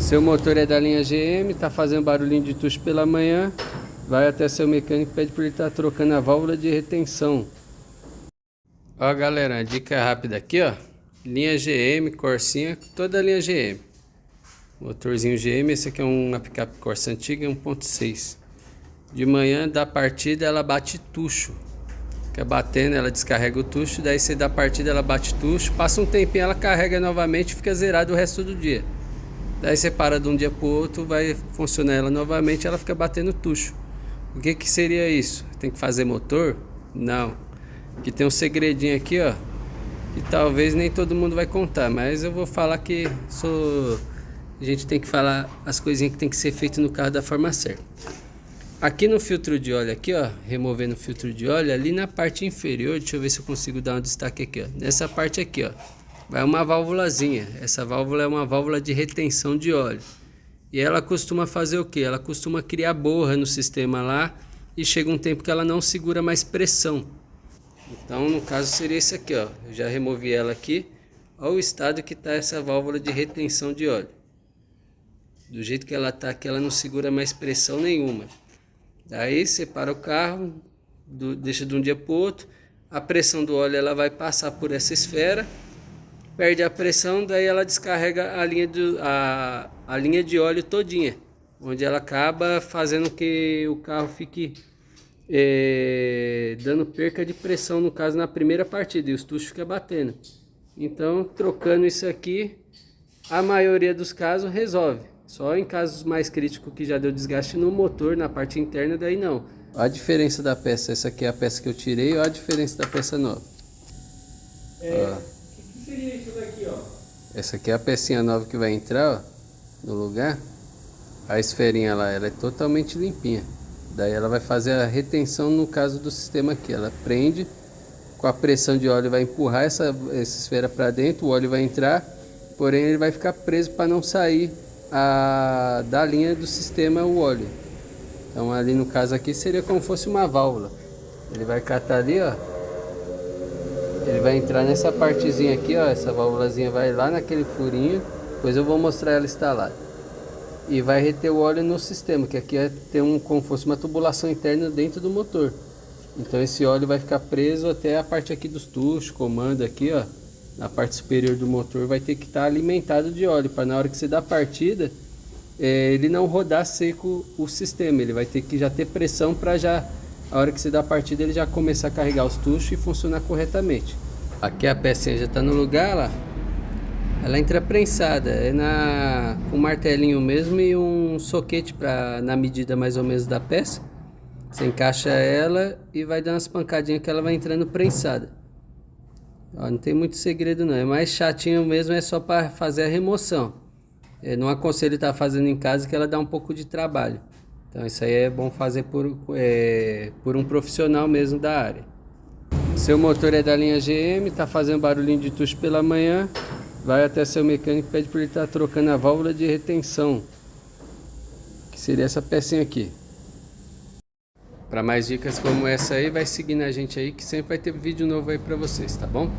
Seu motor é da linha GM, tá fazendo barulhinho de tucho pela manhã, vai até seu mecânico e pede para ele estar trocando a válvula de retenção. Ó galera, uma dica rápida aqui, ó. Linha GM, Corsinha, toda a linha GM. Motorzinho GM, esse aqui é uma picape Corsa antiga, 1.6. De manhã, da partida, ela bate tucho. Fica batendo, ela descarrega o tucho, daí você dá partida, ela bate tucho, passa um tempinho, ela carrega novamente e fica zerado o resto do dia. Daí você para de um dia pro outro, vai funcionar ela novamente, ela fica batendo tucho. O que que seria isso? Tem que fazer motor? Não. Aqui tem um segredinho aqui, ó, que talvez nem todo mundo vai contar, mas eu vou falar que a gente tem que falar as coisinhas que tem que ser feito no carro da forma certa. Aqui no filtro de óleo aqui, ó, removendo o filtro de óleo, ali na parte inferior, deixa eu ver se eu consigo dar um destaque aqui, ó. Nessa parte aqui, ó, vai uma válvulazinha. Essa válvula é uma válvula de retenção de óleo. E ela costuma fazer o quê? Ela costuma criar borra no sistema lá e chega um tempo que ela não segura mais pressão. Então, no caso seria esse aqui, ó. Eu já removi ela aqui. Olha o estado que está essa válvula de retenção de óleo. Do jeito que ela está aqui, ela não segura mais pressão nenhuma. Daí separa o carro, deixa de um dia para o outro, a pressão do óleo ela vai passar por essa esfera, perde a pressão, daí ela descarrega a linha de óleo todinha, onde ela acaba fazendo que o carro fique dando perca de pressão, no caso na primeira partida, e os tuchos ficam batendo. Então, trocando isso aqui, a maioria dos casos resolve. Só em casos mais críticos que já deu desgaste no motor, na parte interna, daí não. Olha a diferença da peça. Essa aqui é a peça que eu tirei, olha a diferença da peça nova. O que seria isso daqui, ó? Essa aqui é a pecinha nova que vai entrar, ó, no lugar. A esferinha lá, ela é totalmente limpinha. Daí ela vai fazer a retenção no caso do sistema aqui. Ela prende, com a pressão de óleo vai empurrar essa esfera para dentro, o óleo vai entrar, porém ele vai ficar preso para não sair da linha do sistema o óleo. Então ali no caso aqui seria como fosse uma válvula. Ele vai catar ali, ó. Ele vai entrar nessa partezinha aqui, ó. Essa válvulazinha vai lá naquele furinho. Depois eu vou mostrar ela instalada. E vai reter o óleo no sistema, que aqui tem como fosse uma tubulação interna dentro do motor. Então esse óleo vai ficar preso até a parte aqui dos tuchos, comando aqui, ó. Na parte superior do motor vai ter que estar alimentado de óleo, para na hora que você dá partida, ele não rodar seco o sistema. Ele vai ter que já ter pressão para já, a hora que você dá partida, ele já começar a carregar os tuchos e funcionar corretamente. Aqui a pecinha já está no lugar, lá. Ela entra prensada, com um martelinho mesmo e um soquete na medida mais ou menos da peça. Você encaixa ela e vai dar umas pancadinhas que ela vai entrando prensada. Ó, não tem muito segredo não, é mais chatinho mesmo, é só para fazer a remoção. Eu não aconselho estar fazendo em casa, que ela dá um pouco de trabalho. Então isso aí é bom fazer por um profissional mesmo da área. Seu motor é da linha GM, tá fazendo barulhinho de tucho pela manhã, vai até seu mecânico e pede para ele estar trocando a válvula de retenção, que seria essa pecinha aqui. Para mais dicas como essa aí, vai seguindo a gente aí, que sempre vai ter vídeo novo aí para vocês, tá bom?